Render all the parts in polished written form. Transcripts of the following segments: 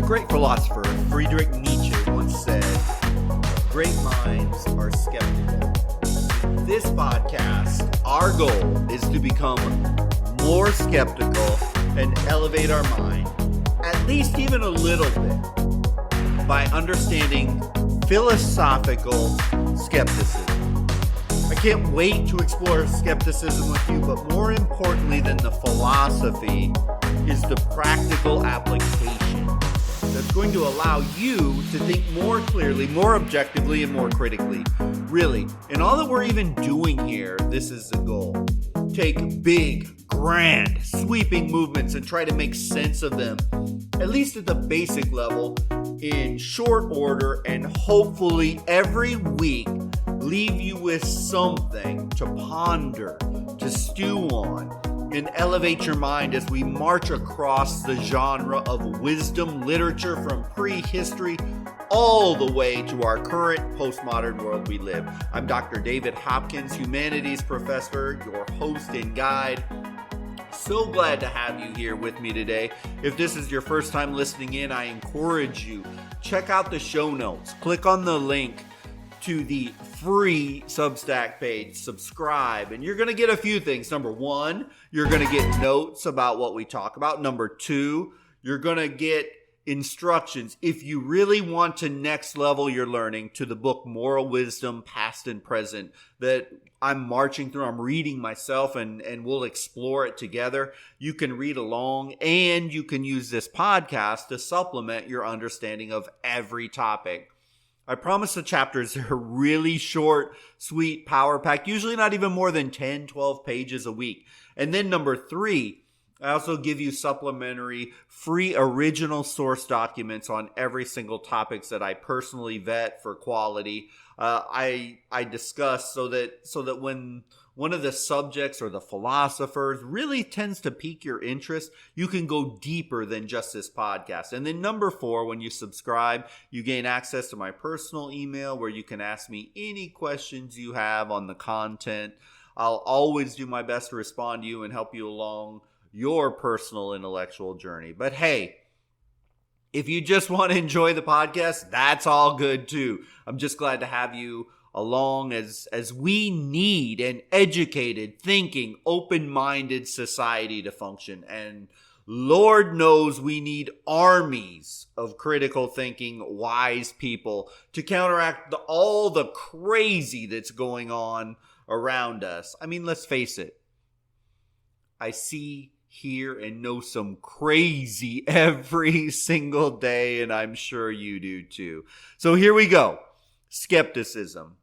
great philosopher Friedrich Nietzsche once said, "Great minds are skeptical." In this podcast, our goal is to become more skeptical and elevate our mind, at least even a little bit, by understanding philosophical skepticism. I can't wait to explore skepticism with you, but more importantly than the philosophy is the practical application that's going to allow you to think more clearly, more objectively, and more critically. Really, in all that we're even doing here, this is the goal. Take big, grand, sweeping movements and try to make sense of them, at least at the basic level, in short order, and hopefully every week leave you with something to ponder, to stew on, and elevate your mind as we march across the genre of wisdom literature from prehistory all the way to our current postmodern world we live. I'm Dr. David Hopkins, humanities professor, your host and guide. So glad to have you here with me today. If this is your first time listening in, I encourage you, check out the show notes. Click on the link to the free Substack page, subscribe, and you're going to get a few things. Number one, you're going to get notes about what we talk about. Number two, you're going to get instructions if you really want to next level your learning to the book Moral Wisdom, Past and Present, that I'm marching through. I'm reading myself, and we'll explore it together. You can read along, and you can use this podcast to supplement your understanding of every topic. I promise the chapters are really short, sweet, power-packed, usually not even more than 10, 12 pages a week. And then number three, I also give you supplementary free original source documents on every single topics that I personally vet for quality. I discuss so that when one of the subjects or the philosophers really tends to pique your interest, you can go deeper than just this podcast. And then number four, when you subscribe, you gain access to my personal email where you can ask me any questions you have on the content. I'll always do my best to respond to you and help you along your personal intellectual journey. But hey, if you just want to enjoy the podcast, that's all good too. I'm just glad to have you along as we need an educated, thinking, open-minded society to function. And Lord knows we need armies of critical thinking, wise people to counteract all the crazy that's going on around us. I mean, let's face it. I see, hear, and know some crazy every single day, and I'm sure you do too. So here we go. Skepticism.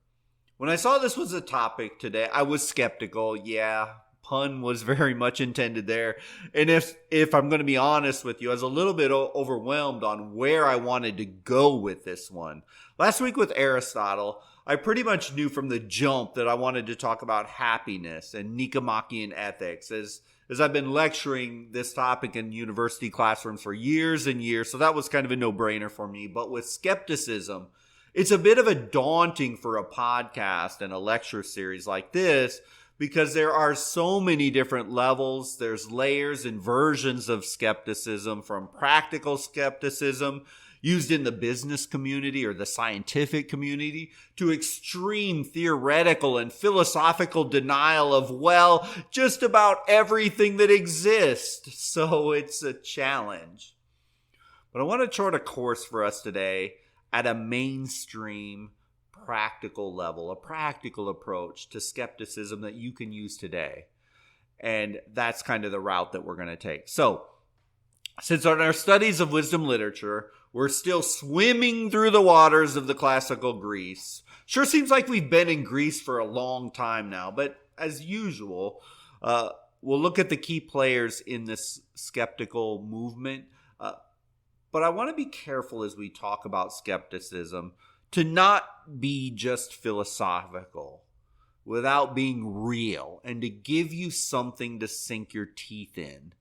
When I saw this was a topic today, I was skeptical. Yeah, pun was very much intended there. And if I'm going to be honest with you, I was a little bit overwhelmed on where I wanted to go with this one. Last week with Aristotle, I pretty much knew from the jump that I wanted to talk about happiness and Nicomachean ethics as I've been lecturing this topic in university classrooms for years and years. So that was kind of a no-brainer for me. But with skepticism, it's a bit of a daunting for a podcast and a lecture series like this because there are so many different levels. There's layers and versions of skepticism, from practical skepticism used in the business community or the scientific community to extreme theoretical and philosophical denial of, well, just about everything that exists. So it's a challenge. But I want to chart a course for us today at a mainstream practical level, a practical approach to skepticism that you can use today. And that's kind of the route that we're going to take. So, since in our studies of wisdom literature, we're still swimming through the waters of the classical Greece. Sure seems like we've been in Greece for a long time now, but as usual, we'll look at the key players in this skeptical movement. But I want to be careful as we talk about skepticism to not be just philosophical without being real and to give you something to sink your teeth in.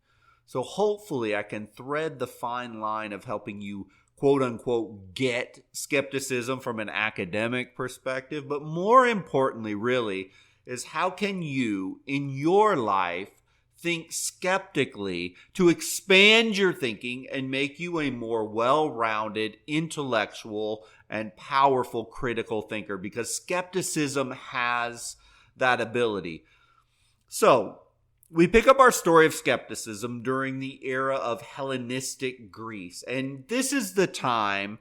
So hopefully I can thread the fine line of helping you, quote unquote, get skepticism from an academic perspective. But more importantly, really, is how can you in your life think skeptically to expand your thinking and make you a more well-rounded, intellectual, and powerful critical thinker, because skepticism has that ability. So, we pick up our story of skepticism during the era of Hellenistic Greece, and this is the time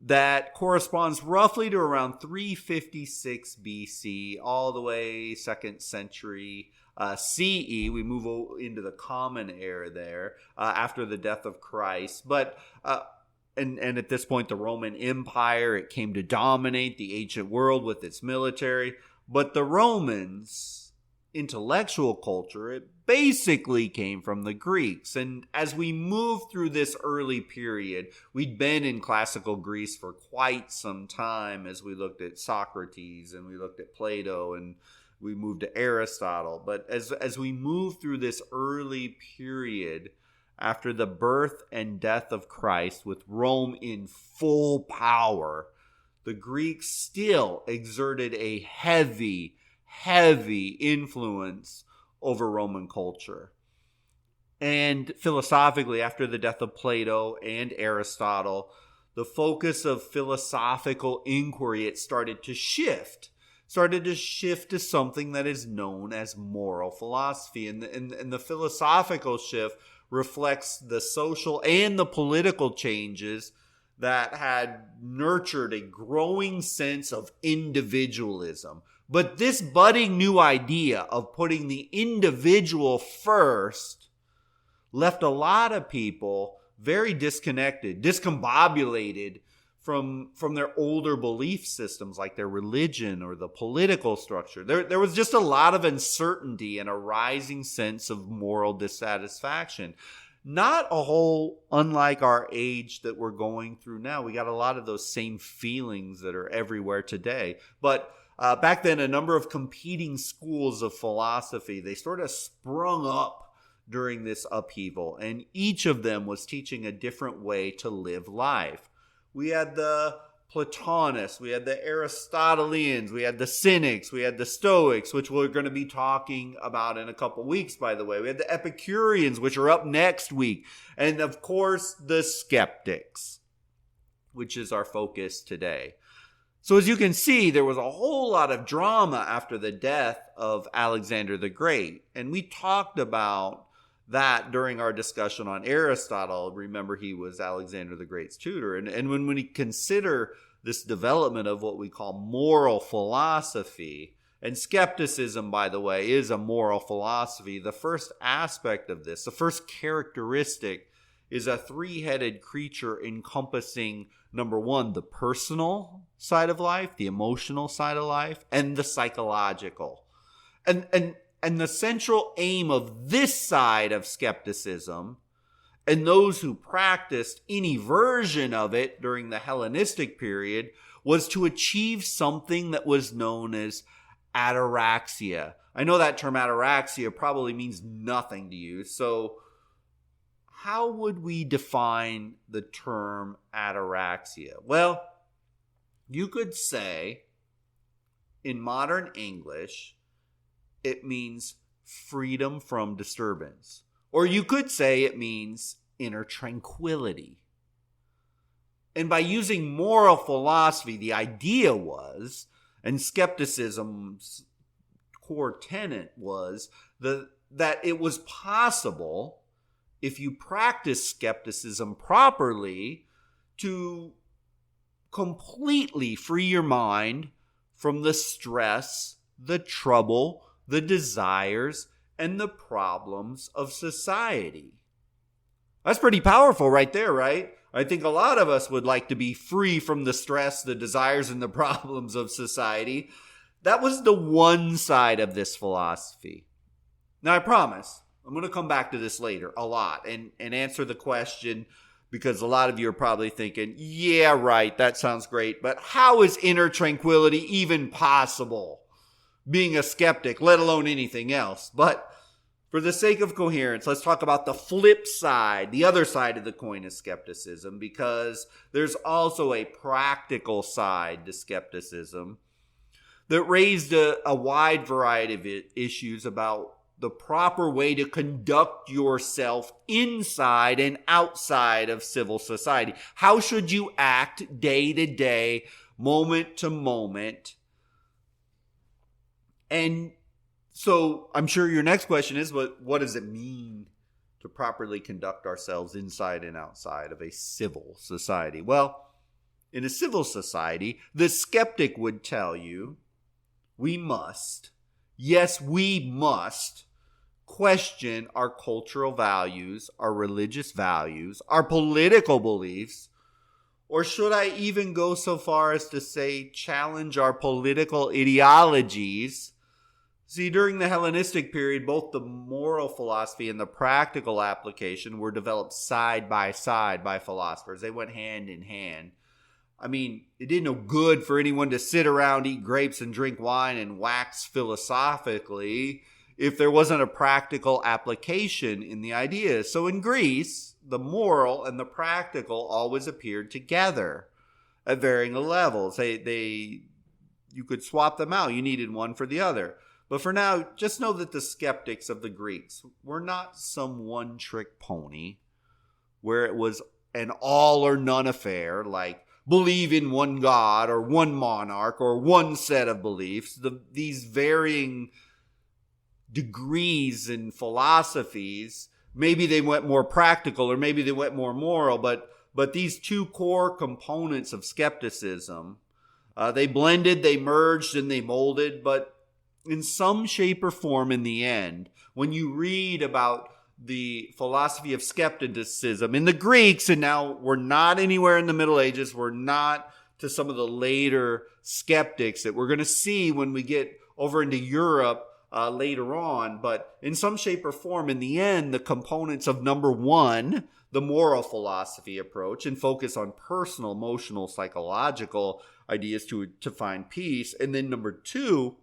that corresponds roughly to around 356 BC, all the way 2nd century CE. We move into the Common Era there after the death of Christ. But and at this point, the Roman Empire, it came to dominate the ancient world with its military. But the Romans' intellectual culture, it basically came from the Greeks. And as we move through this early period, we'd been in classical Greece for quite some time as we looked at Socrates and we looked at Plato and we moved to Aristotle. But as we move through this early period after the birth and death of Christ, with Rome in full power, the Greeks still exerted a heavy influence over Roman culture. And philosophically, after the death of Plato and Aristotle, the focus of philosophical inquiry, it started to shift to something that is known as moral philosophy. And the philosophical shift reflects the social and the political changes that had nurtured a growing sense of individualism. But this budding new idea of putting the individual first left a lot of people very disconnected, discombobulated from their older belief systems, like their religion or the political structure. There was just a lot of uncertainty and a rising sense of moral dissatisfaction. Not a whole unlike our age that we're going through now. We got a lot of those same feelings that are everywhere today. But back then, a number of competing schools of philosophy, they sort of sprung up during this upheaval, and each of them was teaching a different way to live life. We had the Platonists, we had the Aristotelians, we had the Cynics, we had the Stoics, which we're going to be talking about in a couple weeks, by the way. We had the Epicureans, which are up next week. And of course, the Skeptics, which is our focus today. So as you can see, there was a whole lot of drama after the death of Alexander the Great. And we talked about that during our discussion on Aristotle. Remember, he was Alexander the Great's tutor. And when we consider this development of what we call moral philosophy, and skepticism, by the way, is a moral philosophy, the first aspect of this, the first characteristic, is a three-headed creature encompassing, number one, the personal side of life, the emotional side of life, and the psychological. And the central aim of this side of skepticism, and those who practiced any version of it during the Hellenistic period, was to achieve something that was known as ataraxia. I know that term ataraxia probably means nothing to you, so how would we define the term ataraxia? Well, you could say, in modern English, it means freedom from disturbance. Or you could say it means inner tranquility. And by using moral philosophy, the idea was, and skepticism's core tenet was, that it was possible, if you practice skepticism properly, to completely free your mind from the stress, the trouble, the desires, and the problems of society. That's pretty powerful right there, right? I think a lot of us would like to be free from the stress, the desires, and the problems of society. That was the one side of this philosophy. Now, I promise, I'm going to come back to this later a lot and answer the question, because a lot of you are probably thinking, yeah, right, that sounds great, but how is inner tranquility even possible? Being a skeptic, let alone anything else. But for the sake of coherence, let's talk about the flip side, the other side of the coin of skepticism, because there's also a practical side to skepticism that raised a wide variety of issues about the proper way to conduct yourself inside and outside of civil society. How should you act day to day, moment to moment? And so I'm sure your next question is, what does it mean to properly conduct ourselves inside and outside of a civil society? Well, in a civil society, the skeptic would tell you we must question our cultural values, our religious values, our political beliefs, or should I even go so far as to say challenge our political ideologies? See, during the Hellenistic period, both the moral philosophy and the practical application were developed side by side by philosophers. They went hand in hand. I mean, it did no good for anyone to sit around, eat grapes, and drink wine and wax philosophically if there wasn't a practical application in the ideas. So in Greece, the moral and the practical always appeared together at varying levels. You could swap them out. You needed one for the other. But for now, just know that the skeptics of the Greeks were not some one-trick pony where it was an all or none affair, like believe in one God or one monarch or one set of beliefs. These varying degrees and philosophies, maybe they went more practical or maybe they went more moral, but these two core components of skepticism, they blended, they merged, and they molded. But in some shape or form, in the end, when you read about the philosophy of skepticism in the Greeks, and now we're not anywhere in the Middle Ages, we're not to some of the later skeptics that we're going to see when we get over into Europe later on, but in some shape or form, in the end, the components of number one, the moral philosophy approach and focus on personal, emotional, psychological ideas to find peace, and then number two,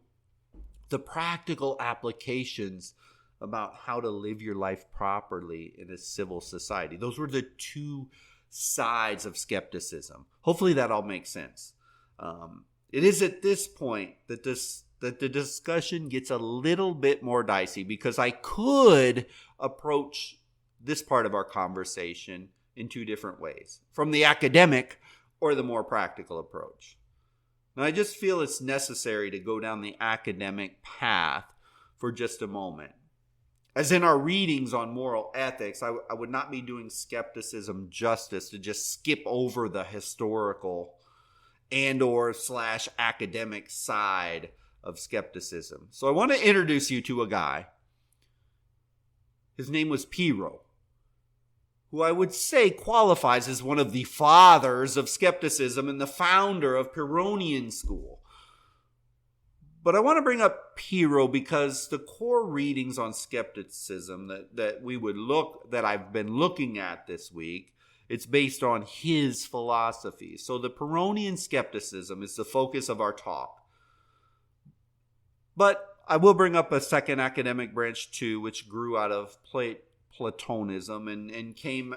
the practical applications about how to live your life properly in a civil society. Those were the two sides of skepticism. Hopefully that all makes sense. It is at this point that the discussion gets a little bit more dicey, because I could approach this part of our conversation in two different ways, from the academic or the more practical approach. And I just feel it's necessary to go down the academic path for just a moment. As in our readings on moral ethics, I would not be doing skepticism justice to just skip over the historical and/or / academic side of skepticism. So I want to introduce you to a guy. His name was Pyrrho, who I would say qualifies as one of the fathers of skepticism and the founder of Pyrrhonian school. But I want to bring up Pyrrho because the core readings on skepticism that I've been looking at this week, it's based on his philosophy. So the Pyrrhonian skepticism is the focus of our talk. But I will bring up a second academic branch too, which grew out of Platonism and came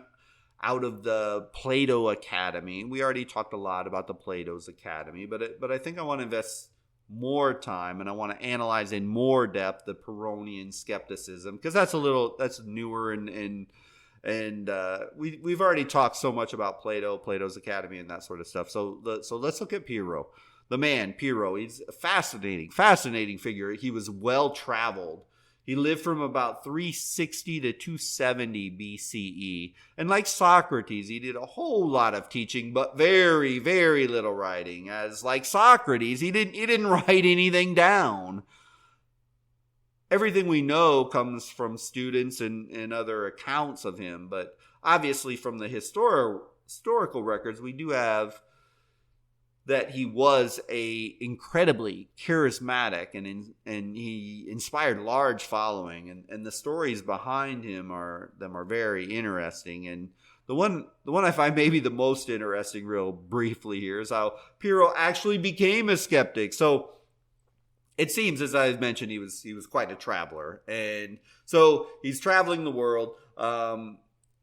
out of the Plato Academy. We already talked a lot about the Plato's Academy, but I think I want to invest more time and I want to analyze in more depth the Pyrrhonian skepticism, because that's newer and we've already talked so much about Plato's Academy and that sort of stuff. So let's look at Pyrrho. The man, Pyrrho, he's a fascinating figure. He was well-traveled. He lived from about 360 to 270 BCE. And like Socrates, he did a whole lot of teaching, but very, very little writing. As like Socrates, he didn't write anything down. Everything we know comes from students and other accounts of him. But obviously from the historical records, we do have that he was a incredibly charismatic and he inspired large following, and the stories behind him are very interesting. And the one I find maybe the most interesting, real briefly here, is how Pyrrho actually became a skeptic. So it seems, as I mentioned, he was quite a traveler, and so he's traveling the world.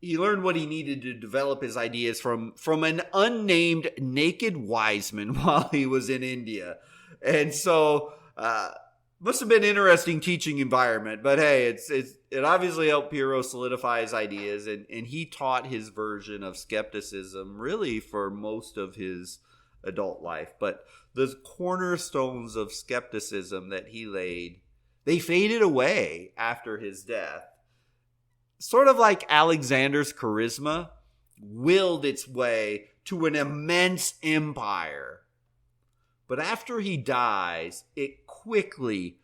He learned what he needed to develop his ideas from an unnamed naked wise man while he was in India. And so Must have been an interesting teaching environment, but hey, it obviously helped Pyrrho solidify his ideas, and he taught his version of skepticism really for most of his adult life. But the cornerstones of skepticism that he laid, they faded away after his death. Sort of like Alexander's charisma willed its way to an immense empire. But after he dies, it quickly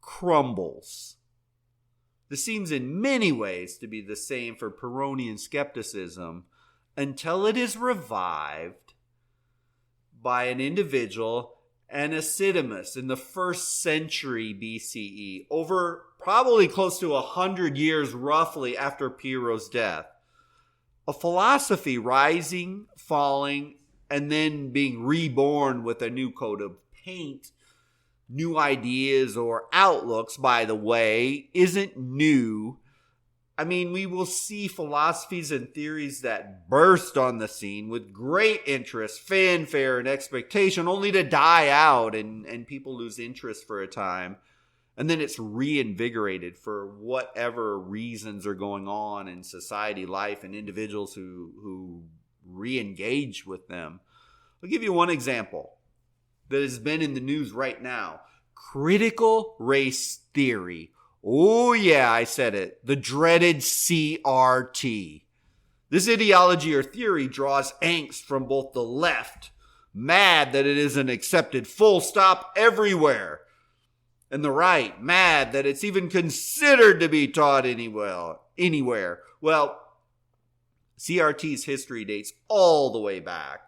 crumbles. This seems in many ways to be the same for Pyrrhonian skepticism until it is revived by an individual, Anaximander, in the 1st century BCE, over probably close to 100 years roughly after Pyrrho's death. A philosophy rising, falling, and then being reborn with a new coat of paint. New ideas or outlooks, by the way, isn't new. I mean, we will see philosophies and theories that burst on the scene with great interest, fanfare, and expectation, only to die out and people lose interest for a time. And then it's reinvigorated for whatever reasons are going on in society, life, and individuals who re-engage with them. I'll give you one example that has been in the news right now. Critical race theory. Oh yeah, I said it. The dreaded CRT. This ideology or theory draws angst from both the left, mad that it isn't accepted full stop everywhere, and the right, mad that it's even considered to be taught anywhere. Well, CRT's history dates all the way back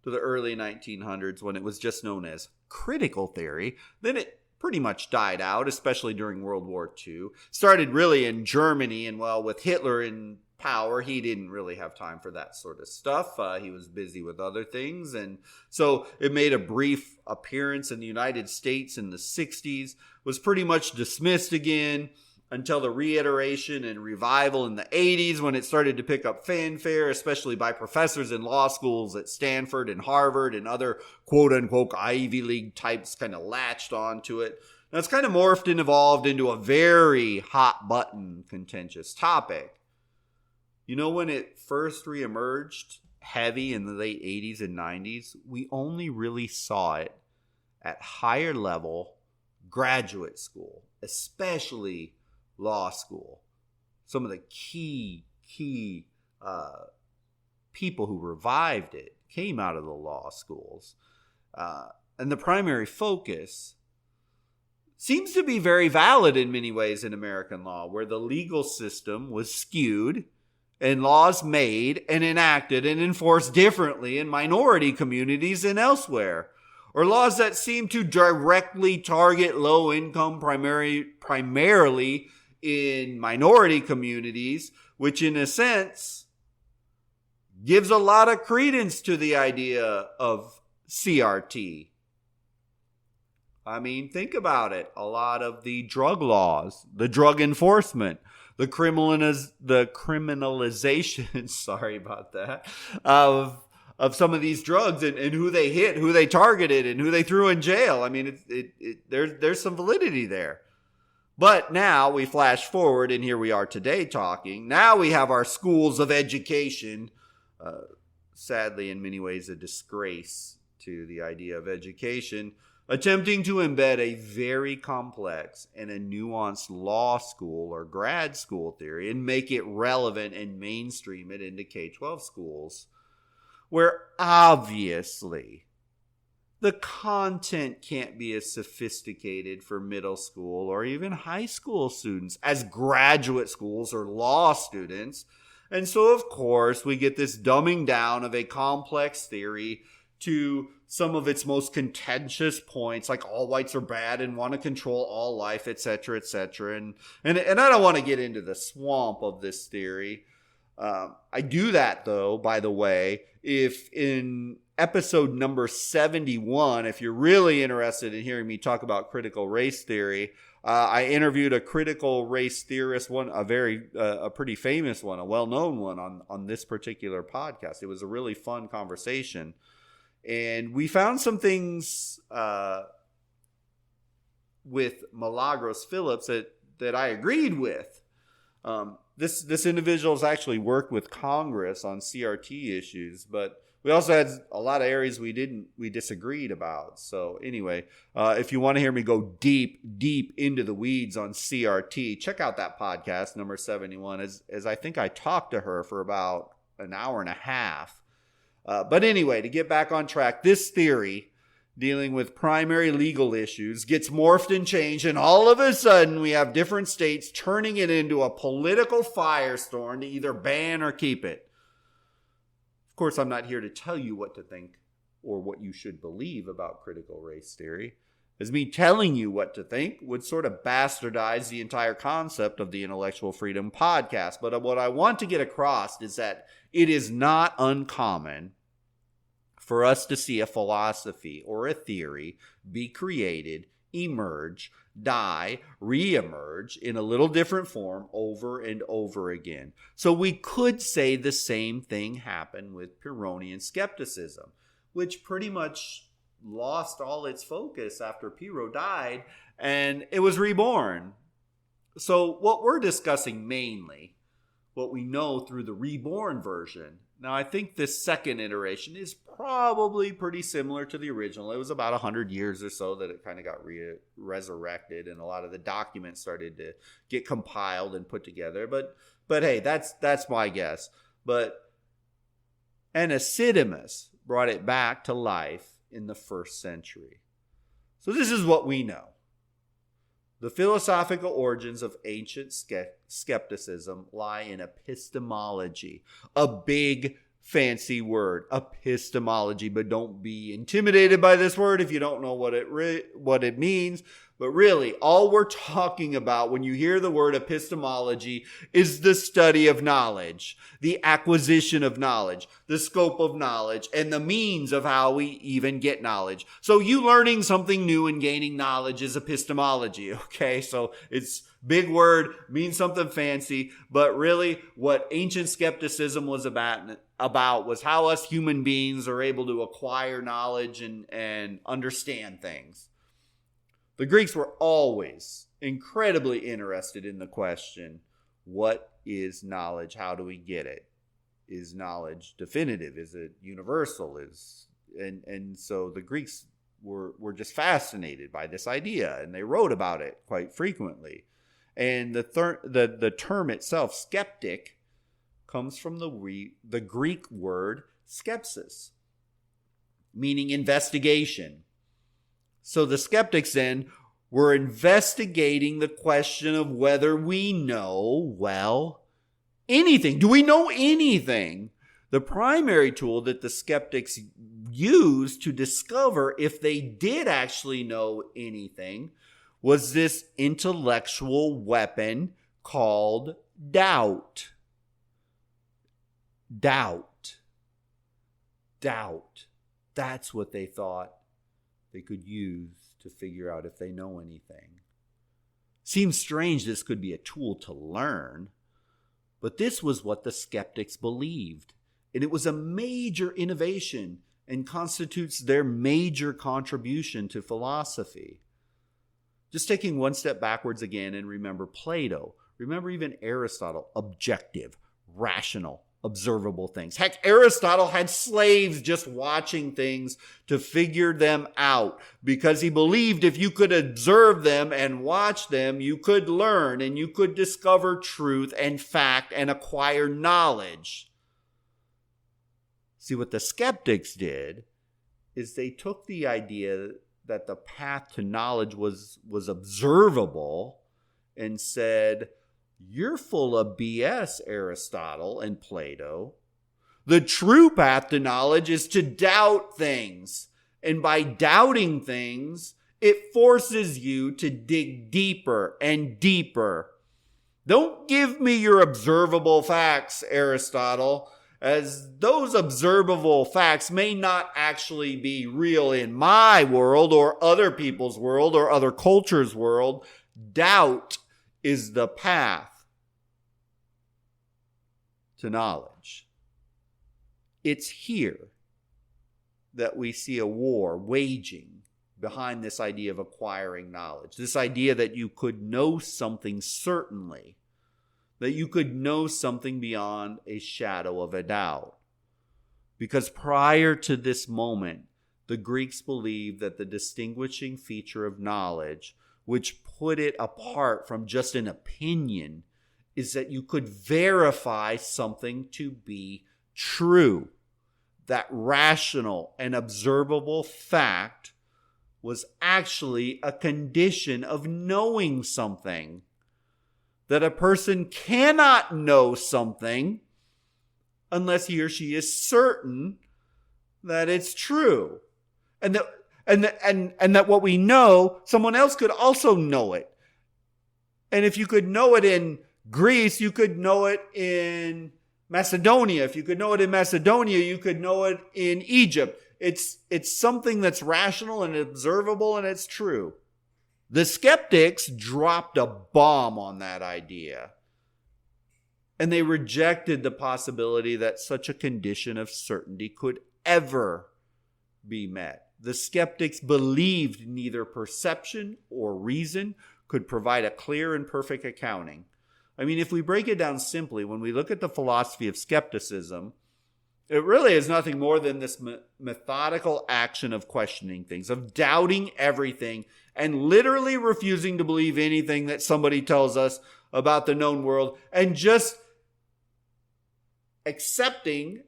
to the early 1900s when it was just known as critical theory. Then it pretty much died out, especially during World War II. Started really in Germany, and well, with Hitler in power, he didn't really have time for that sort of stuff. He was busy with other things, and so it made a brief appearance in the United States in the 60s, was pretty much dismissed again until the reiteration and revival in the 80s when it started to pick up fanfare, especially by professors in law schools at Stanford and Harvard and other quote-unquote Ivy League types kind of latched onto it. Now it's kind of morphed and evolved into a very hot-button contentious topic. You know, when it first reemerged heavy in the late 80s and 90s, we only really saw it at higher level graduate school, especially law school. Some of the key people who revived it came out of the law schools. And the primary focus seems to be very valid in many ways in American law, where the legal system was skewed and laws made and enacted and enforced differently in minority communities than elsewhere, or laws that seem to directly target low-income primarily in minority communities, which in a sense gives a lot of credence to the idea of CRT. I mean, think about it. A lot of the drug laws, the drug enforcement, the criminalization, sorry about that, of some of these drugs and who they hit, who they targeted, and who they threw in jail. I mean, there's some validity there. But now we flash forward, and here we are today talking. Now we have our schools of education, sadly in many ways a disgrace to the idea of education, attempting to embed a very complex and a nuanced law school or grad school theory and make it relevant and mainstream it into K-12 schools, where obviously the content can't be as sophisticated for middle school or even high school students as graduate schools or law students. And so, of course, we get this dumbing down of a complex theory to some of its most contentious points, like all whites are bad and want to control all life, etc., etc. And I don't want to get into the swamp of this theory. I do that, though, by the way, if in episode number 71, if you're really interested in hearing me talk about critical race theory, I interviewed a critical race theorist, a pretty famous one, a well-known one on this particular podcast. It was a really fun conversation. And we found some things with Milagros Phillips that I agreed with. This individual has actually worked with Congress on CRT issues, but we also had a lot of areas we disagreed about. So anyway, if you want to hear me go deep into the weeds on CRT, check out that podcast, number 71, as I think I talked to her for about an hour and a half. But anyway, to get back on track, this theory dealing with primary legal issues gets morphed and changed, and all of a sudden we have different states turning it into a political firestorm to either ban or keep it. Of course, I'm not here to tell you what to think or what you should believe about critical race theory, as me telling you what to think would sort of bastardize the entire concept of the Intellectual Freedom Podcast. But what I want to get across is that it is not uncommon for us to see a philosophy or a theory be created, emerge, die, re-emerge in a little different form over and over again. So we could say the same thing happened with Pyrrhonian skepticism, which pretty much lost all its focus after Pyrrho died and it was reborn. So what we're discussing mainly, what we know through the reborn version. Now, I think this second iteration is probably pretty similar to the original. It was about 100 years or so that it kind of got resurrected, and a lot of the documents started to get compiled and put together. But hey, that's my guess. But Anaximander brought it back to life in the 1st century. So this is what we know. The philosophical origins of ancient skepticism lie in epistemology, a big fancy word, epistemology, but don't be intimidated by this word if you don't know what it means. But really, all we're talking about when you hear the word epistemology is the study of knowledge, the acquisition of knowledge, the scope of knowledge, and the means of how we even get knowledge. So you learning something new and gaining knowledge is epistemology, okay? So it's big word, means something fancy, but really what ancient skepticism was about was how us human beings are able to acquire knowledge and understand things. The Greeks were always incredibly interested in the question, what is knowledge? How do we get it? Is knowledge definitive? Is it universal? And so the Greeks were just fascinated by this idea, and they wrote about it quite frequently. And the term itself, skeptic, comes from the Greek word skepsis, meaning investigation. So the skeptics then were investigating the question of whether we know, anything. Do we know anything? The primary tool that the skeptics used to discover if they did actually know anything was this intellectual weapon called doubt. Doubt. That's what they thought they could use to figure out if they know anything. Seems strange this could be a tool to learn, but this was what the skeptics believed, and it was a major innovation and constitutes their major contribution to philosophy. Just taking one step backwards again and remember Plato, remember even Aristotle, objective, rational, observable things. Heck, Aristotle had slaves just watching things to figure them out because he believed if you could observe them and watch them, you could learn and you could discover truth and fact and acquire knowledge. See, what the skeptics did is they took the idea that the path to knowledge was observable and said, you're full of BS, Aristotle and Plato. The true path to knowledge is to doubt things. And by doubting things, it forces you to dig deeper and deeper. Don't give me your observable facts, Aristotle, as those observable facts may not actually be real in my world or other people's world or other cultures' world. Doubt is the path to knowledge. It's here that we see a war waging behind this idea of acquiring knowledge, this idea that you could know something certainly, that you could know something beyond a shadow of a doubt. Because prior to this moment, the Greeks believed that the distinguishing feature of knowledge, which put it apart from just an opinion, is that you could verify something to be true. That rational and observable fact was actually a condition of knowing something. That a person cannot know something unless he or she is certain that it's true. And that what we know, someone else could also know it. And if you could know it in Greece, you could know it in Macedonia. If you could know it in Macedonia, you could know it in Egypt. It's something that's rational and observable, and it's true. The skeptics dropped a bomb on that idea. And they rejected the possibility that such a condition of certainty could ever be met. The skeptics believed neither perception or reason could provide a clear and perfect accounting. I mean, if we break it down simply, when we look at the philosophy of skepticism, it really is nothing more than this methodical action of questioning things, of doubting everything, and literally refusing to believe anything that somebody tells us about the known world, and just accepting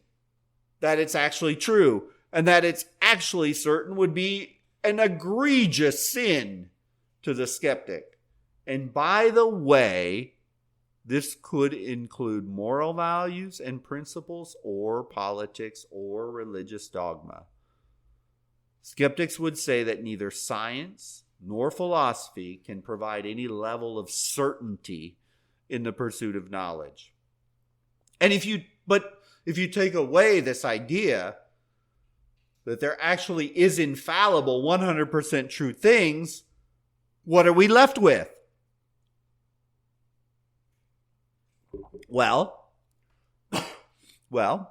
that it's actually true, and that it's actually certain would be an egregious sin to the skeptic. And by the way, this could include moral values and principles, or politics, or religious dogma. Skeptics would say that neither science nor philosophy can provide any level of certainty in the pursuit of knowledge. And if you take away this idea that there actually is infallible, 100% true things, what are we left with? Well,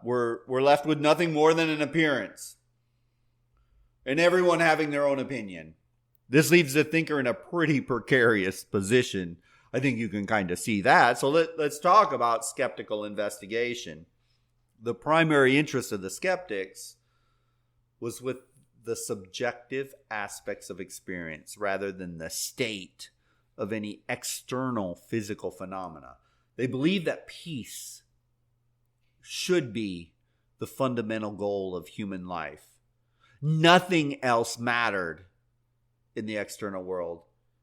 we're left with nothing more than an appearance, and everyone having their own opinion. This leaves the thinker in a pretty precarious position. I think you can kind of see that. So let's talk about skeptical investigation. The primary interest of the skeptics was with the subjective aspects of experience rather than the state of any external physical phenomena. They believed that peace should be the fundamental goal of human life. Nothing else mattered in the external world.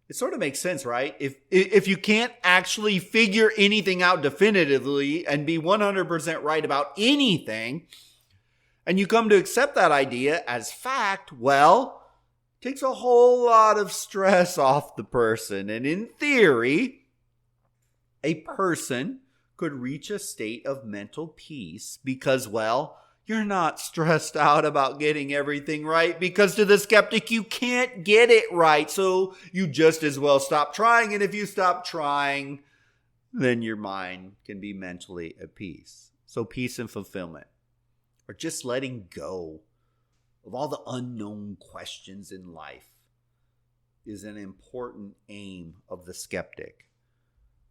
It sort of makes sense, right? If you can't actually figure anything out definitively and be 100% right about anything, and you come to accept that idea as fact, well, it takes a whole lot of stress off the person. And in theory, a person could reach a state of mental peace because, well, you're not stressed out about getting everything right, because to the skeptic, you can't get it right. So you just as well stop trying. And if you stop trying, then your mind can be mentally at peace. So peace and fulfillment, or just letting go of all the unknown questions in life, is an important aim of the skeptic.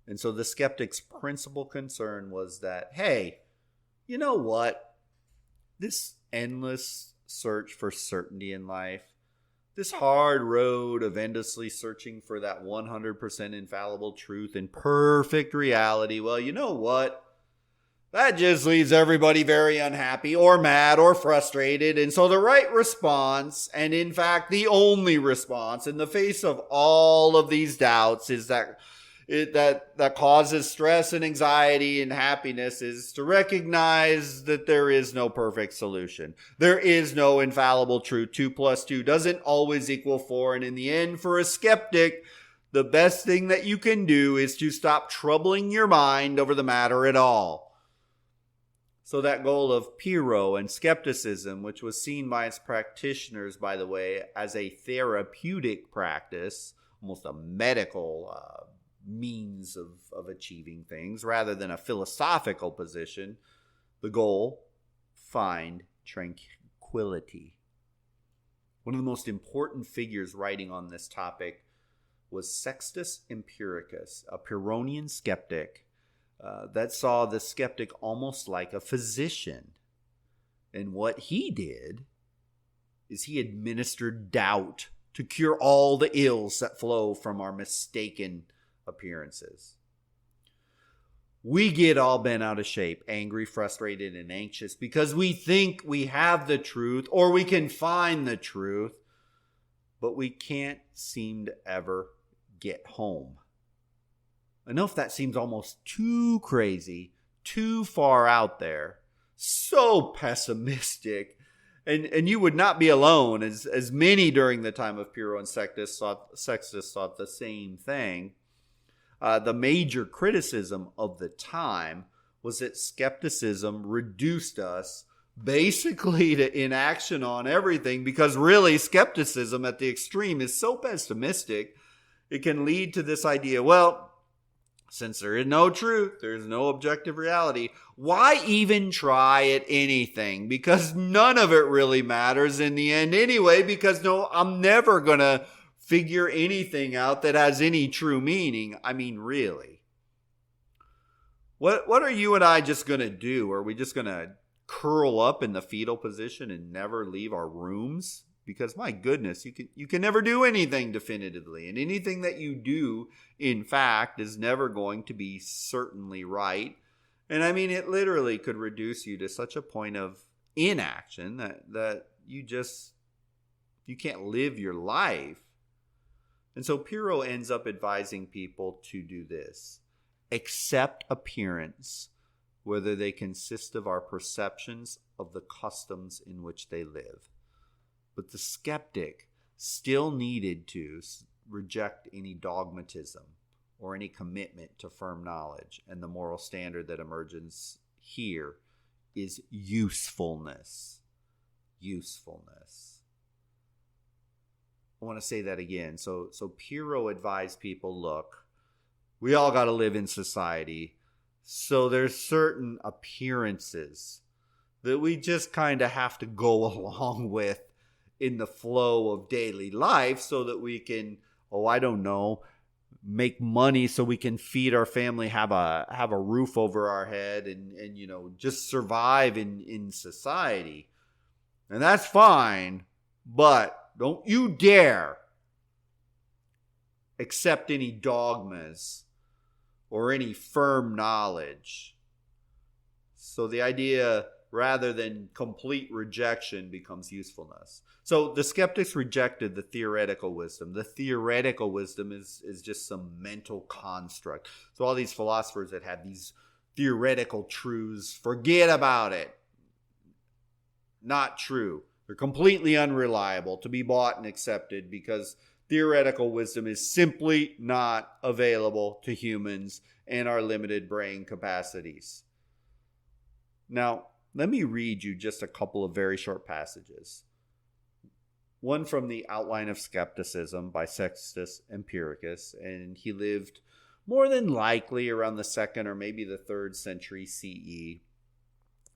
And so the skeptic's principal concern was that, hey, you know what? This endless search for certainty in life, this hard road of endlessly searching for that 100% infallible truth and perfect reality, well, you know what? That just leaves everybody very unhappy or mad or frustrated. And so the right response, and in fact the only response in the face of all of these doubts, is that causes stress and anxiety and happiness, is to recognize that there is no perfect solution. There is no infallible truth. 2 + 2 doesn't always equal 4. And in the end, for a skeptic, the best thing that you can do is to stop troubling your mind over the matter at all. So that goal of Pyrrho and skepticism, which was seen by its practitioners, by the way, as a therapeutic practice, almost a medical means of achieving things rather than a philosophical position, the goal, find tranquility. One of the most important figures writing on this topic was Sextus Empiricus, a Pyrrhonian skeptic that saw the skeptic almost like a physician. And what he did is he administered doubt to cure all the ills that flow from our mistaken appearances. We get all bent out of shape, angry, frustrated, and anxious because we think we have the truth or we can find the truth, but we can't seem to ever get home. I know if that seems almost too crazy, too far out there, so pessimistic, and you would not be alone, as many during the time of Pyrrho and Sextus thought the same thing. The major criticism of the time was that skepticism reduced us basically to inaction on everything, because really skepticism at the extreme is so pessimistic, it can lead to this idea, well, since there is no truth, there's no objective reality, why even try at anything? Because none of it really matters in the end anyway, because I'm never going to figure anything out that has any true meaning. I mean, really. What are you and I just going to do? Are we just going to curl up in the fetal position and never leave our rooms? Because my goodness, you can never do anything definitively. And anything that you do, in fact, is never going to be certainly right. And I mean, it literally could reduce you to such a point of inaction that you can't live your life. And so Pyrrho ends up advising people to do this. Accept appearance, whether they consist of our perceptions of the customs in which they live. But the skeptic still needed to reject any dogmatism or any commitment to firm knowledge. And the moral standard that emerges here is usefulness. Usefulness. I want to say that again. So Pyrrho advised people, look, we all got to live in society. So there's certain appearances that we just kind of have to go along with in the flow of daily life so that we can, make money so we can feed our family, have a roof over our head and just survive in society. And that's fine, but don't you dare accept any dogmas or any firm knowledge. So the idea, rather than complete rejection, becomes usefulness. So the skeptics rejected the theoretical wisdom. The theoretical wisdom is just some mental construct. So all these philosophers that have these theoretical truths, forget about it. Not true. They're completely unreliable to be bought and accepted because theoretical wisdom is simply not available to humans and our limited brain capacities. Now, let me read you just a couple of very short passages. One from the Outline of Skepticism by Sextus Empiricus, and he lived more than likely around the 2nd or maybe the 3rd century CE,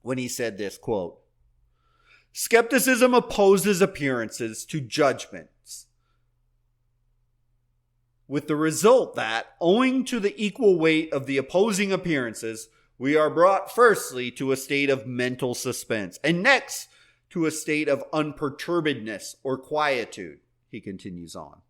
when he said this, quote, "Skepticism opposes appearances to judgments, with the result that, owing to the equal weight of the opposing appearances, we are brought firstly to a state of mental suspense, and next to a state of unperturbedness or quietude," he continues on.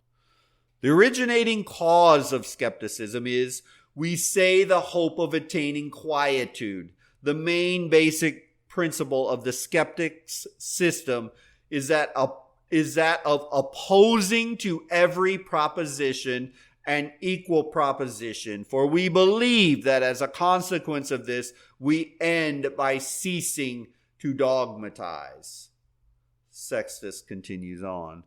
"The originating cause of skepticism is, we say, the hope of attaining quietude. The main basic principle of the skeptic's system is that of opposing to every proposition an equal proposition, for we believe that as a consequence of this, we end by ceasing to dogmatize." Sextus continues on.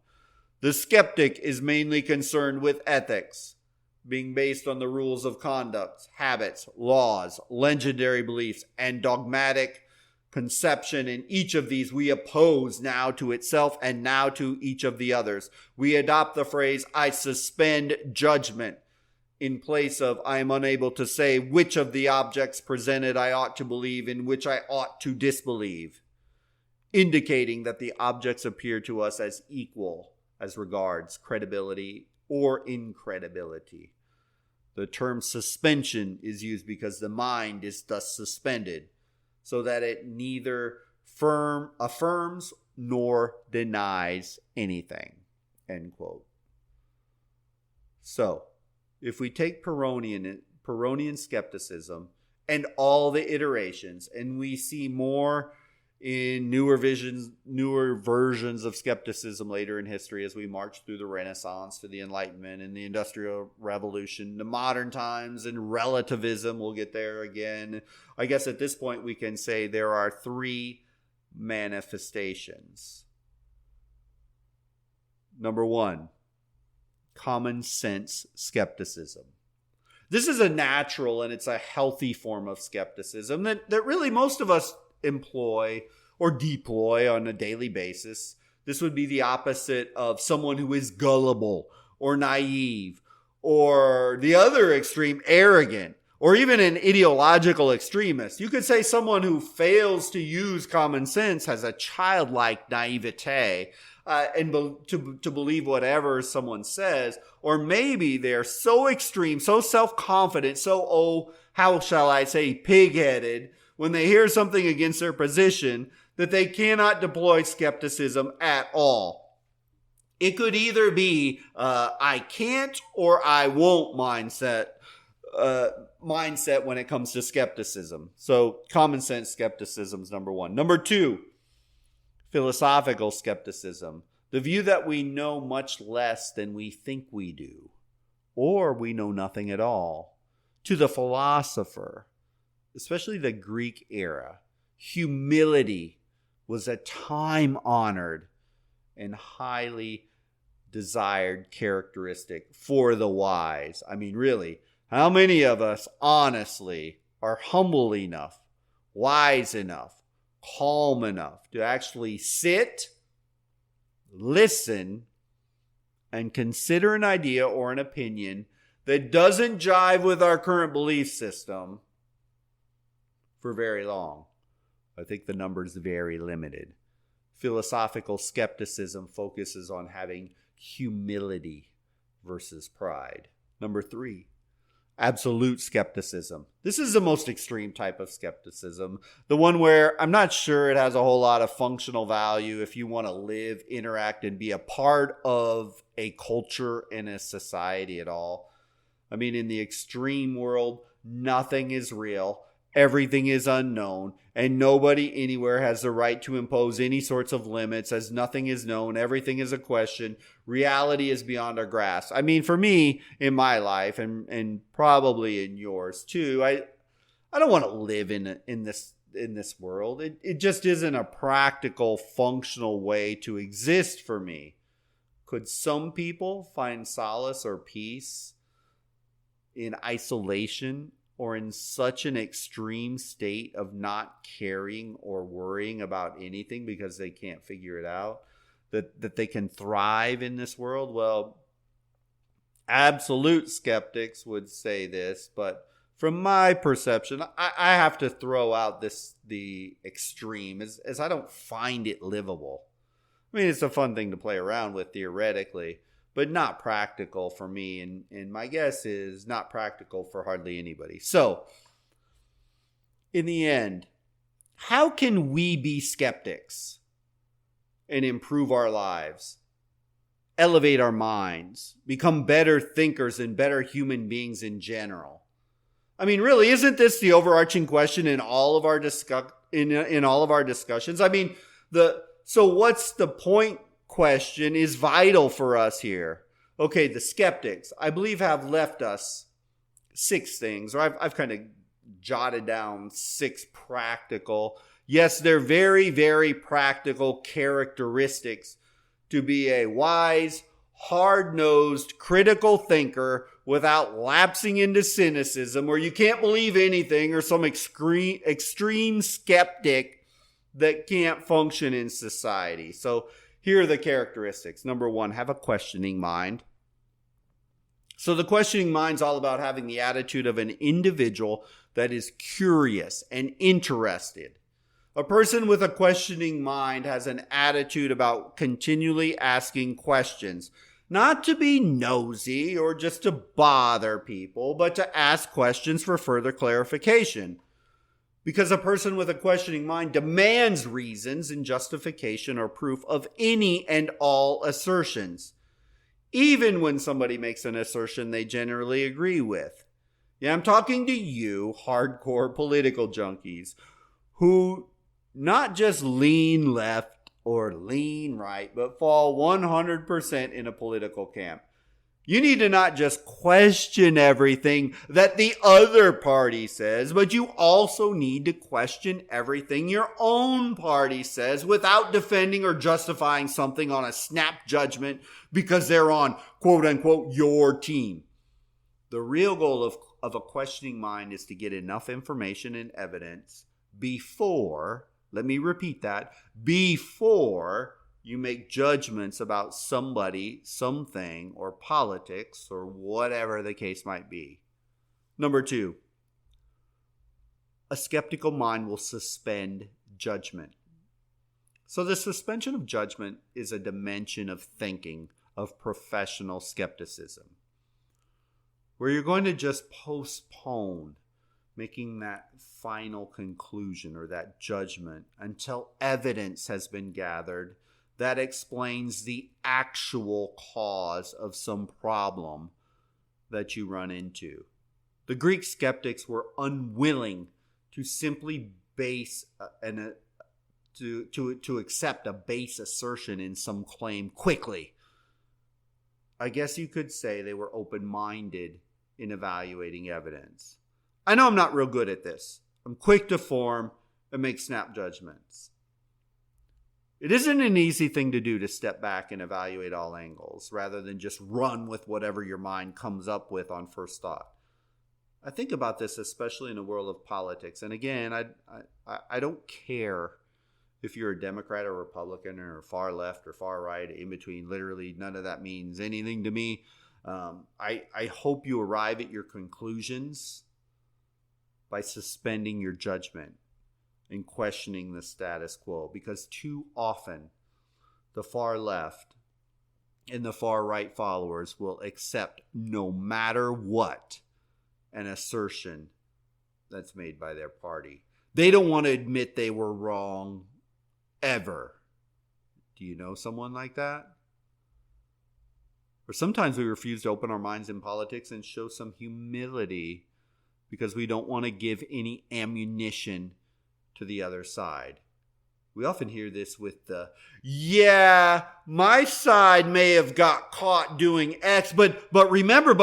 "The skeptic is mainly concerned with ethics, being based on the rules of conduct, habits, laws, legendary beliefs, and dogmatic conception. In each of these we oppose now to itself and now to each of the others. We adopt the phrase, 'I suspend judgment,' in place of 'I am unable to say which of the objects presented I ought to believe and which I ought to disbelieve.' indicating that the objects appear to us as equal as regards credibility or incredibility. The term suspension is used because the mind is thus suspended, so that it neither affirms nor denies anything. End quote. So, if we take Pyrrhonian skepticism and all the iterations, and we see more in newer versions of skepticism later in history as we march through the Renaissance to the Enlightenment and the Industrial Revolution to modern times and relativism, we'll get there again. I guess at this point we can say there are three manifestations. Number one, common sense skepticism. This is a natural and it's a healthy form of skepticism that really most of us employ or deploy on a daily basis. This would be the opposite of someone who is gullible or naive, or the other extreme, arrogant, or even an ideological extremist. You could say someone who fails to use common sense has a childlike naivete and to believe whatever someone says, or maybe they're so extreme, so self-confident, so, how shall I say, pig-headed, when they hear something against their position, that they cannot deploy skepticism at all. It could either be I can't or I won't mindset when it comes to skepticism. So common sense skepticism is number one. Number two, philosophical skepticism. The view that we know much less than we think we do, or we know nothing at all. To the philosopher, especially the Greek era, humility was a time-honored and highly desired characteristic for the wise. I mean, really, how many of us, honestly, are humble enough, wise enough, calm enough to actually sit, listen, and consider an idea or an opinion that doesn't jive with our current belief system for very long? I think the number is very limited. Philosophical skepticism focuses on having humility versus pride. Number three, absolute skepticism. This is the most extreme type of skepticism. The one where I'm not sure it has a whole lot of functional value if you want to live, interact, and be a part of a culture and a society at all. I mean, in the extreme world, nothing is real. Everything is unknown, and nobody anywhere has the right to impose any sorts of limits, as nothing is known. Everything is a question. Reality is beyond our grasp. I mean, for me, in my life, and probably in yours too, I don't want to live in this world. It just isn't a practical, functional way to exist for me. Could some people find solace or peace in isolation, or in such an extreme state of not caring or worrying about anything because they can't figure it out, that they can thrive in this world? Well, absolute skeptics would say this, but from my perception, I have to throw out the extreme as I don't find it livable. I mean, it's a fun thing to play around with theoretically, but not practical for me, and my guess is not practical for hardly anybody. So, in the end, how can we be skeptics and improve our lives, elevate our minds, become better thinkers and better human beings in general? I mean, really, isn't this the overarching question in all of our in all of our discussions? I mean, so what's the point? Question is vital for us here. Okay, the skeptics, I believe, have left us 6 things, or I've kind of jotted down 6 practical. Yes, they're very, very practical characteristics to be a wise, hard-nosed, critical thinker without lapsing into cynicism, where you can't believe anything, or some extreme skeptic that can't function in society. So here are the characteristics. Number 1, have a questioning mind. So the questioning mind's all about having the attitude of an individual that is curious and interested. A person with a questioning mind has an attitude about continually asking questions, not to be nosy or just to bother people, but to ask questions for further clarification. Because a person with a questioning mind demands reasons and justification or proof of any and all assertions, even when somebody makes an assertion they generally agree with. Yeah, I'm talking to you, hardcore political junkies, who not just lean left or lean right, but fall 100% in a political camp. You need to not just question everything that the other party says, but you also need to question everything your own party says without defending or justifying something on a snap judgment because they're on, quote unquote, your team. The real goal of a questioning mind is to get enough information and evidence before, let me repeat that, before you make judgments about somebody, something, or politics, or whatever the case might be. Number 2, a skeptical mind will suspend judgment. So the suspension of judgment is a dimension of thinking, of professional skepticism, where you're going to just postpone making that final conclusion or that judgment until evidence has been gathered that explains the actual cause of some problem that you run into. The Greek skeptics were unwilling to simply base to accept a base assertion in some claim quickly. I guess you could say they were open-minded in evaluating evidence. I know I'm not real good at this. I'm quick to form and make snap judgments. It isn't an easy thing to do to step back and evaluate all angles rather than just run with whatever your mind comes up with on first thought. I think about this especially in the world of politics. And again, I don't care if you're a Democrat or Republican or far left or far right, in between. Literally, none of that means anything to me. I hope you arrive at your conclusions by suspending your judgment and questioning the status quo, because too often the far left and the far right followers will accept no matter what an assertion that's made by their party. They don't want to admit they were wrong ever. Do you know someone like that? Or sometimes we refuse to open our minds in politics and show some humility because we don't want to give any ammunition to the other side. We often hear this with the, yeah, my side may have got caught doing X, but remember,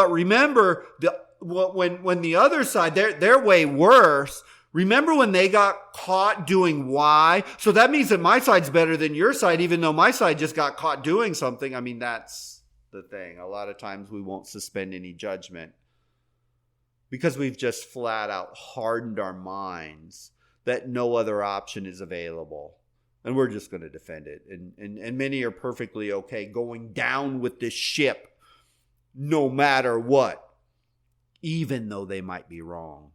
when the other side, they're way worse. Remember when they got caught doing Y? So that means that my side's better than your side, even though my side just got caught doing something. I mean, that's the thing. A lot of times we won't suspend any judgment because we've just flat out hardened our minds that no other option is available. And we're just going to defend it. And many are perfectly okay going down with this ship no matter what, even though they might be wrong.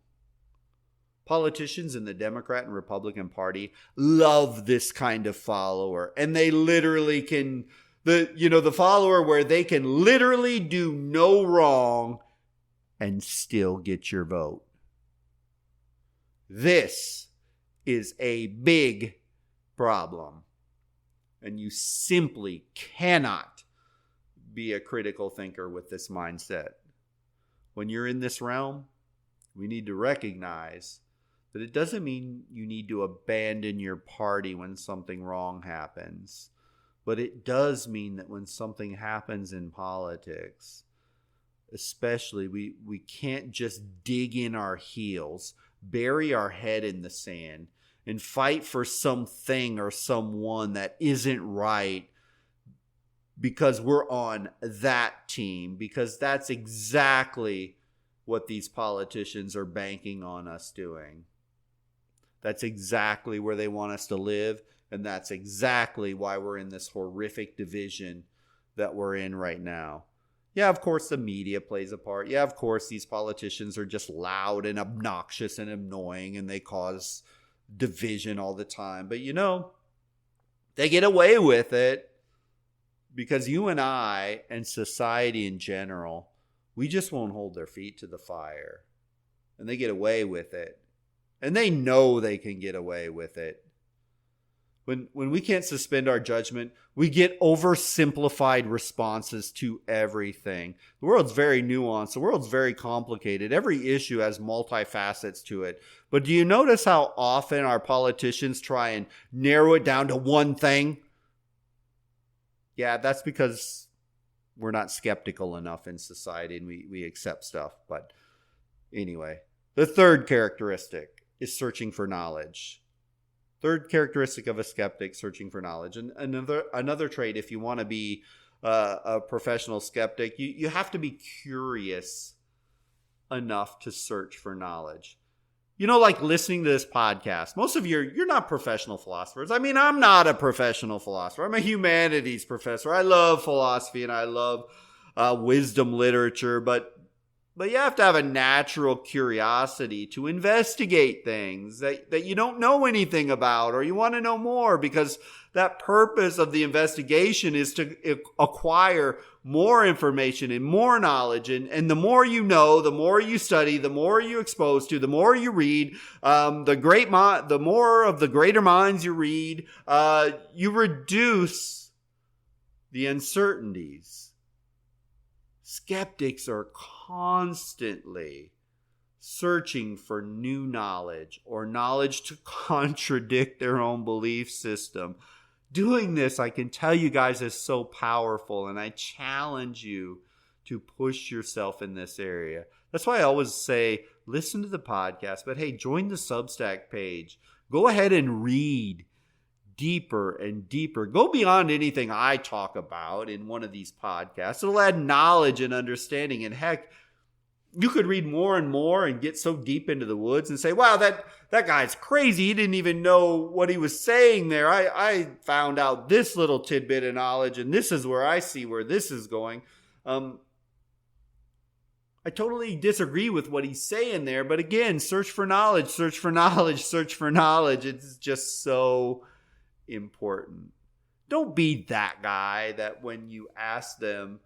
Politicians in the Democrat and Republican Party love this kind of follower. And they literally can, the follower where they can literally do no wrong and still get your vote. This is a big problem. And you simply cannot be a critical thinker with this mindset. When you're in this realm, we need to recognize that it doesn't mean you need to abandon your party when something wrong happens. But it does mean that when something happens in politics, especially, we can't just dig in our heels, bury our head in the sand, and fight for something or someone that isn't right because we're on that team, because that's exactly what these politicians are banking on us doing. That's exactly where they want us to live, and that's exactly why we're in this horrific division that we're in right now. Yeah, of course the media plays a part. Yeah, of course these politicians are just loud and obnoxious and annoying, and they cause division all the time. But they get away with it because you and I and society in general, we just won't hold their feet to the fire. And they get away with it. And they know they can get away with it. When we can't suspend our judgment, we get oversimplified responses to everything. The world's very nuanced. The world's very complicated. Every issue has multifacets to it. But do you notice how often our politicians try and narrow it down to one thing? Yeah, that's because we're not skeptical enough in society and we accept stuff. But anyway, the third characteristic is searching for knowledge. Third characteristic of a skeptic, searching for knowledge. And another trait, if you want to be a professional skeptic, you have to be curious enough to search for knowledge. Like listening to this podcast, most of you're not professional philosophers. I mean, I'm not a professional philosopher. I'm a humanities professor. I love philosophy and I love wisdom literature, but you have to have a natural curiosity to investigate things that you don't know anything about or you want to know more, because that purpose of the investigation is to acquire more information and more knowledge. And the more you know, the more you study, the more you expose to, the more you read, the more of the greater minds you read, you reduce the uncertainties. Skeptics are constantly searching for new knowledge or knowledge to contradict their own belief system. Doing this, I can tell you guys, is so powerful, and I challenge you to push yourself in this area. That's why I always say, listen to the podcast, but hey, join the Substack page. Go ahead and read deeper and deeper. Go beyond anything I talk about in one of these podcasts. It'll add knowledge and understanding. And heck, you could read more and more and get so deep into the woods and say, wow, that guy's crazy. He didn't even know what he was saying there. I found out this little tidbit of knowledge, and this is where I see where this is going. I totally disagree with what he's saying there. But again, search for knowledge, search for knowledge, search for knowledge. It's just so important. Don't be that guy that when you ask them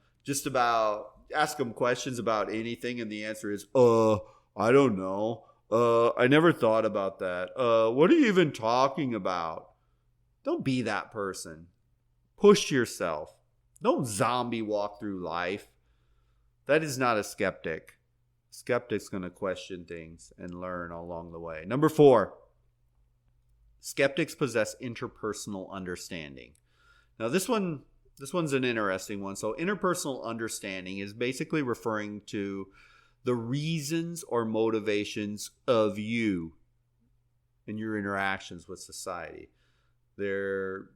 questions about anything and the answer is, I don't know. I never thought about that. What are you even talking about? Don't be that person. Push yourself. Don't zombie walk through life. That is not a skeptic. Skeptic's going to question things and learn along the way. Number 4. Skeptics possess interpersonal understanding. Now, this one's an interesting one. So interpersonal understanding is basically referring to the reasons or motivations of you and your interactions with society. They're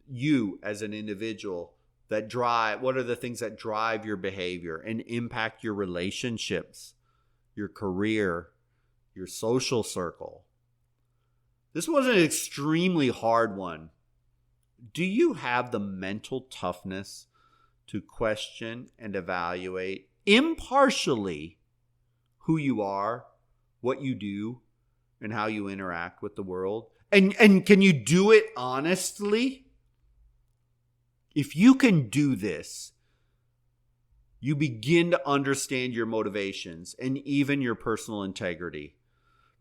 you as an individual that drive, what are the things that drive your behavior and impact your relationships, your career, your social circle. This was an extremely hard one. Do you have the mental toughness to question and evaluate impartially who you are, what you do, and how you interact with the world? And can you do it honestly? If you can do this, you begin to understand your motivations and even your personal integrity.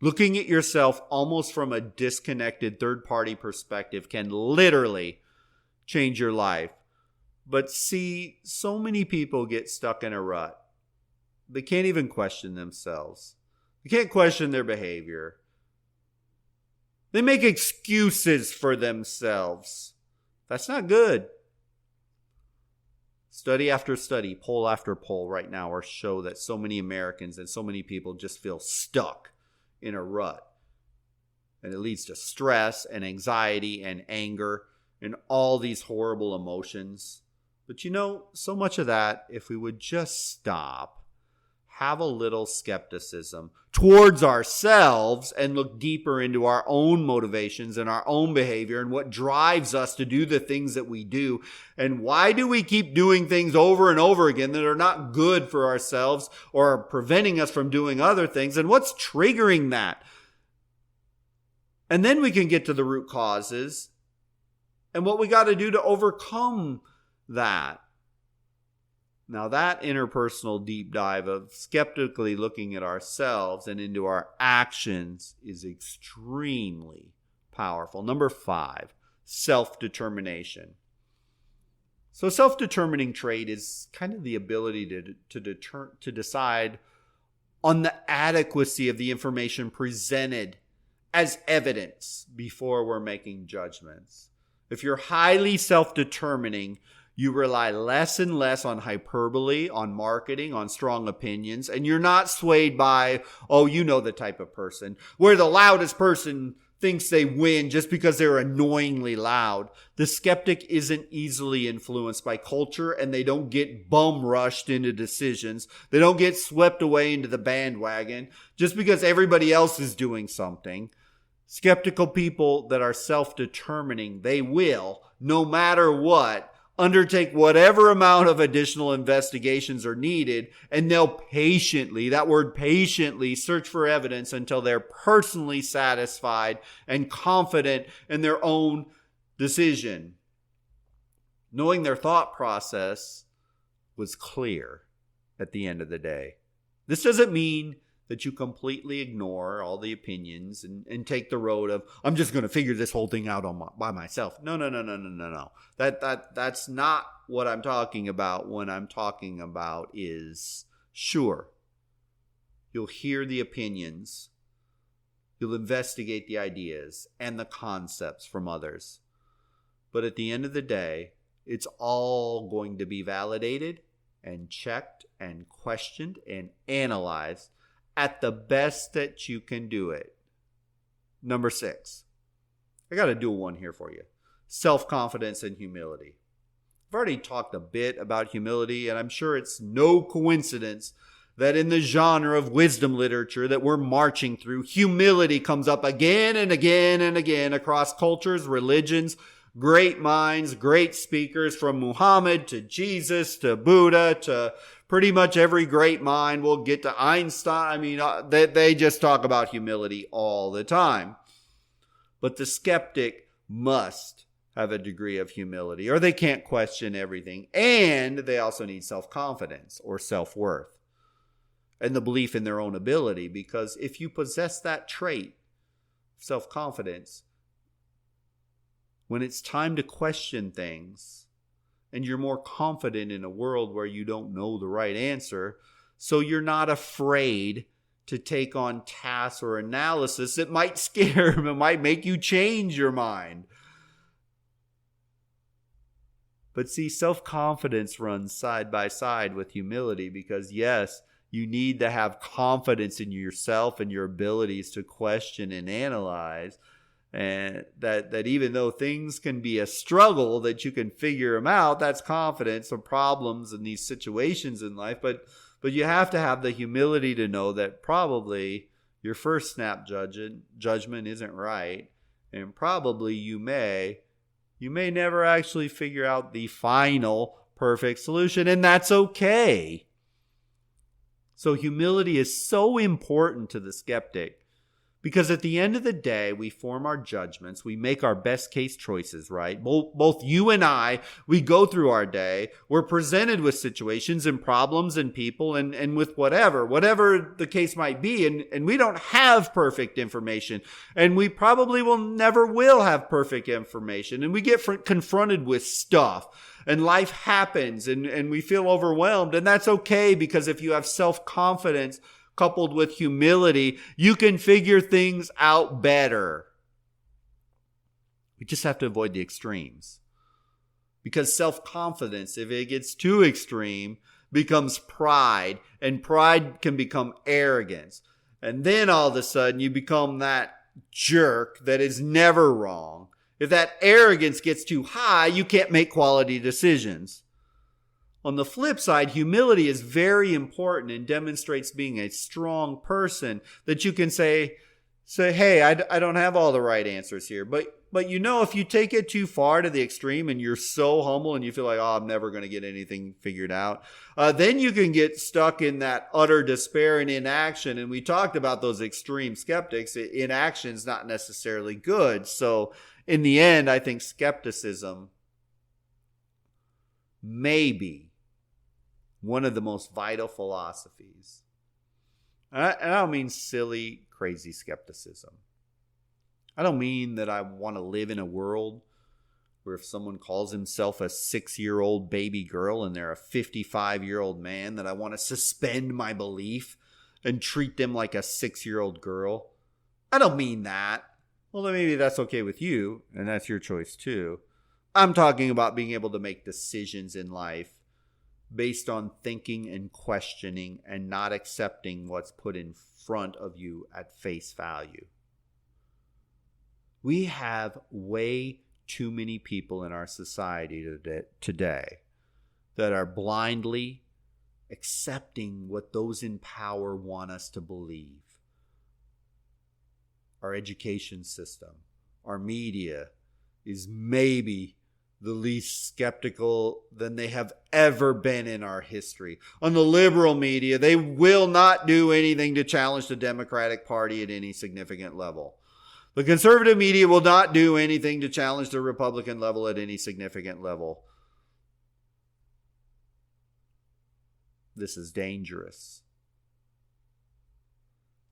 Looking at yourself almost from a disconnected third-party perspective can literally change your life. But see, so many people get stuck in a rut. They can't even question themselves. They can't question their behavior. They make excuses for themselves. That's not good. Study after study, poll after poll right now are show that so many Americans and so many people just feel stuck in a rut. And it leads to stress and anxiety and anger and all these horrible emotions. But so much of that, if we would just stop, have a little skepticism towards ourselves and look deeper into our own motivations and our own behavior and what drives us to do the things that we do. And why do we keep doing things over and over again that are not good for ourselves or are preventing us from doing other things? And what's triggering that? And then we can get to the root causes and what we got to do to overcome that. Now, that interpersonal deep dive of skeptically looking at ourselves and into our actions is extremely powerful. Number 5, self-determination. So self-determining trait is kind of the ability to decide on the adequacy of the information presented as evidence before we're making judgments. If you're highly self-determining, you rely less and less on hyperbole, on marketing, on strong opinions, and you're not swayed by, oh, you know the type of person, where the loudest person thinks they win just because they're annoyingly loud. The skeptic isn't easily influenced by culture, and they don't get bum rushed into decisions. They don't get swept away into the bandwagon just because everybody else is doing something. Skeptical people that are self-determining, they will, no matter what, undertake whatever amount of additional investigations are needed, and they'll patiently, that word patiently, search for evidence until they're personally satisfied and confident in their own decision. Knowing their thought process was clear at the end of the day. This doesn't mean that you completely ignore all the opinions and take the road of, I'm just going to figure this whole thing out by myself. No. That's not what I'm talking about when I'm talking about is, sure, you'll hear the opinions, you'll investigate the ideas and the concepts from others. But at the end of the day, it's all going to be validated and checked and questioned and analyzed at the best that you can do it. Number 6. I got to do one here for you. Self-confidence and humility. I've already talked a bit about humility, and I'm sure it's no coincidence that in the genre of wisdom literature that we're marching through, humility comes up again and again and again across cultures, religions, great minds, great speakers from Muhammad to Jesus to Buddha to pretty much every great mind. We'll get to Einstein. I mean, they just talk about humility all the time. But the skeptic must have a degree of humility, or they can't question everything. And they also need self-confidence or self-worth and the belief in their own ability, because if you possess that trait, self-confidence, when it's time to question things, and you're more confident in a world where you don't know the right answer, so you're not afraid to take on tasks or analysis that might scare them, it might make you change your mind. But see, self-confidence runs side by side with humility, because yes, you need to have confidence in yourself and your abilities to question and analyze. And that even though things can be a struggle, that you can figure them out, that's confidence of problems in these situations in life. But you have to have the humility to know that probably your first snap judgment isn't right. And probably you may never actually figure out the final perfect solution. And that's okay. So humility is so important to the skeptic. Because at the end of the day, we form our judgments. We make our best case choices, right? Both you and I, we go through our day. We're presented with situations and problems and people and with whatever the case might be. And we don't have perfect information. And we probably never will have perfect information. And we get confronted with stuff. And life happens and we feel overwhelmed. And that's okay, because if you have self-confidence coupled with humility, you can figure things out better. We just have to avoid the extremes. Because self-confidence, if it gets too extreme, becomes pride. And pride can become arrogance. And then all of a sudden you become that jerk that is never wrong. If that arrogance gets too high, you can't make quality decisions. On the flip side, humility is very important and demonstrates being a strong person, that you can say, hey, I don't have all the right answers here, but But if you take it too far to the extreme and you're so humble and you feel like, I'm never going to get anything figured out, then you can get stuck in that utter despair and inaction. And we talked about those extreme skeptics. Inaction is not necessarily good. So in the end, I think skepticism may be one of the most vital philosophies. And I don't mean silly, crazy skepticism. I don't mean that I want to live in a world where if someone calls himself a 6-year-old baby girl and they're a 55-year-old man, that I want to suspend my belief and treat them like a 6-year-old girl. I don't mean that. Well, then maybe that's okay with you, and that's your choice too. I'm talking about being able to make decisions in life based on thinking and questioning and not accepting what's put in front of you at face value. We have way too many people in our society today that are blindly accepting what those in power want us to believe. Our education system, our media is maybe the least skeptical than they have ever been in our history. On the liberal media, they will not do anything to challenge the Democratic Party at any significant level. The conservative media will not do anything to challenge the Republican level at any significant level. This is dangerous.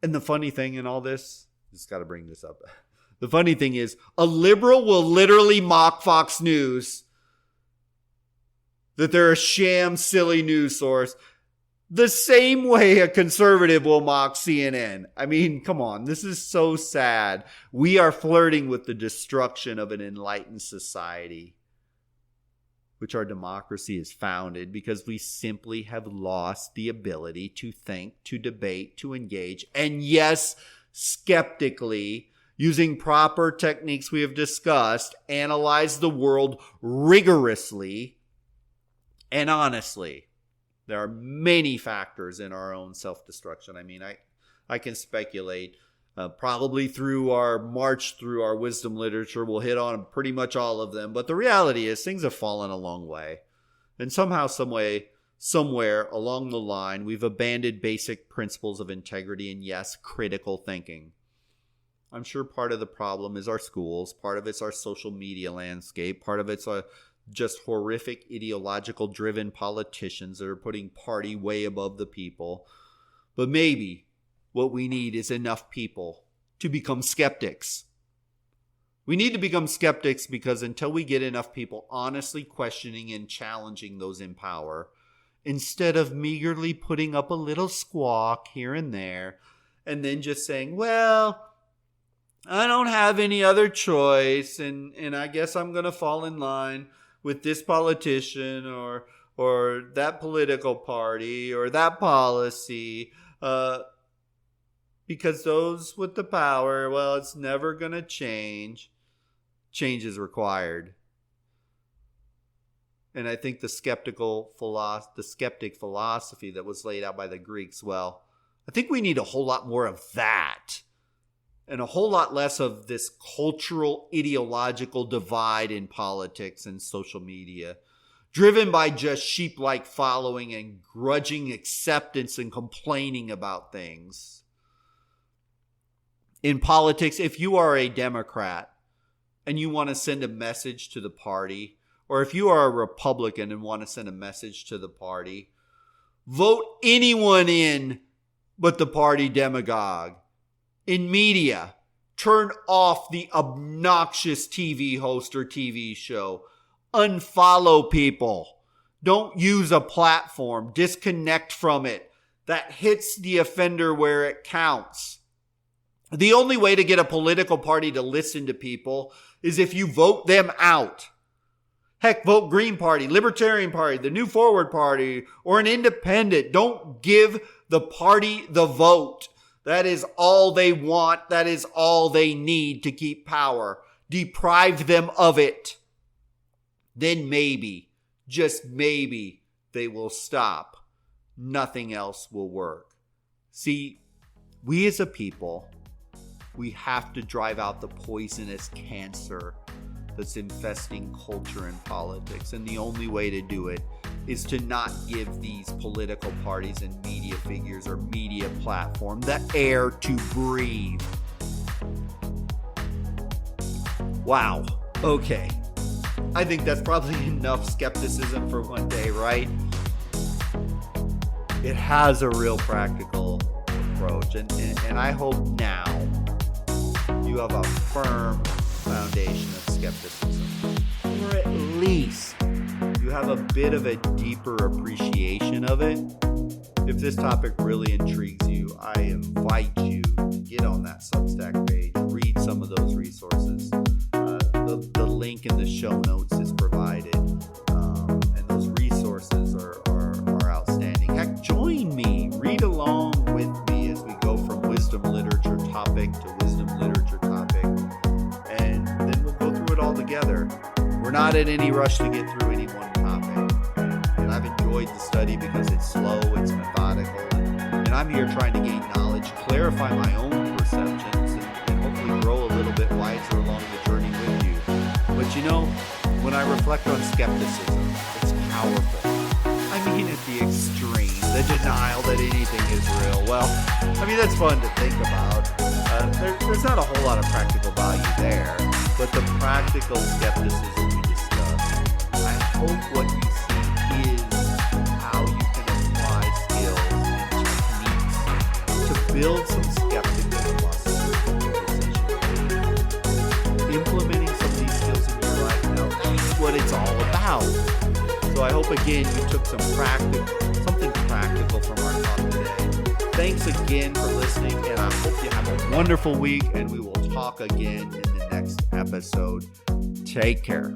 And the funny thing in all this, just got to bring this up. The funny thing is, a liberal will literally mock Fox News that they're a sham, silly news source, the same way a conservative will mock CNN. I mean, come on, this is so sad. We are flirting with the destruction of an enlightened society, which our democracy is founded, because we simply have lost the ability to think, to debate, to engage, and yes, skeptically, using proper techniques we have discussed, analyze the world rigorously and honestly. There are many factors in our own self-destruction. I mean, I can speculate. Probably through our march through our wisdom literature, we'll hit on pretty much all of them. But the reality is things have fallen a long way. And somehow, some way, somewhere along the line, we've abandoned basic principles of integrity and, yes, critical thinking. I'm sure part of the problem is our schools. Part of it's our social media landscape. Part of it's just horrific ideological driven politicians that are putting party way above the people. But maybe what we need is enough people to become skeptics. We need to become skeptics because until we get enough people honestly questioning and challenging those in power, instead of meagerly putting up a little squawk here and there and then just saying, well, I don't have any other choice and I guess I'm going to fall in line with this politician or that political party or that policy, because those with the power, well, it's never going to change. Change is required. And I think the skeptic philosophy that was laid out by the Greeks, well, I think we need a whole lot more of that. And a whole lot less of this cultural, ideological divide in politics and social media, driven by just sheep-like following and grudging acceptance and complaining about things. In politics, if you are a Democrat and you want to send a message to the party, or if you are a Republican and want to send a message to the party, vote anyone in but the party demagogue. In media, turn off the obnoxious TV host or TV show. Unfollow people. Don't use a platform. Disconnect from it. That hits the offender where it counts. The only way to get a political party to listen to people is if you vote them out. Heck, vote Green Party, Libertarian Party, the New Forward Party, or an independent. Don't give the party the vote. That is all they want. That is all they need to keep power. Deprive them of it. Then maybe, just maybe, they will stop. Nothing else will work. See, we as a people We have to drive out the poisonous cancer that's infesting culture and politics. And the only way to do it is to not give these political parties and media figures or media platform the air to breathe. Wow. Okay. I think that's probably enough skepticism for one day, right? It has a real practical approach. And I hope now you have a firm foundation of skepticism. Or at least you have a bit of a deeper appreciation of it. If this topic really intrigues you, I invite you to get on that Substack page, read some of those resources. The link in the show notes is provided, and those resources are outstanding. Heck, join me, read along with me as we go from wisdom literature topic to wisdom literature topic, and then we'll go through it all together. We're not in any rush to get through any one topic, and I've enjoyed the study because it's slow, it's methodical, and I'm here trying to gain knowledge, clarify my own perceptions, and hopefully grow a little bit wiser along the journey with you. But you know, when I reflect on skepticism, it's powerful. I mean, at the extreme, the denial that anything is real. Well, I mean, that's fun to think about. There's not a whole lot of practical value there, but the practical skepticism we discussed, I hope what you see is how you can apply skills and techniques to build some skeptical muscle in your decision. Implementing some of these skills in your life now, that's what it's all about. So I hope again you took something practical from our talk today. Thanks again for listening, and I hope you have a wonderful week, and we will talk again in the next episode. Take care.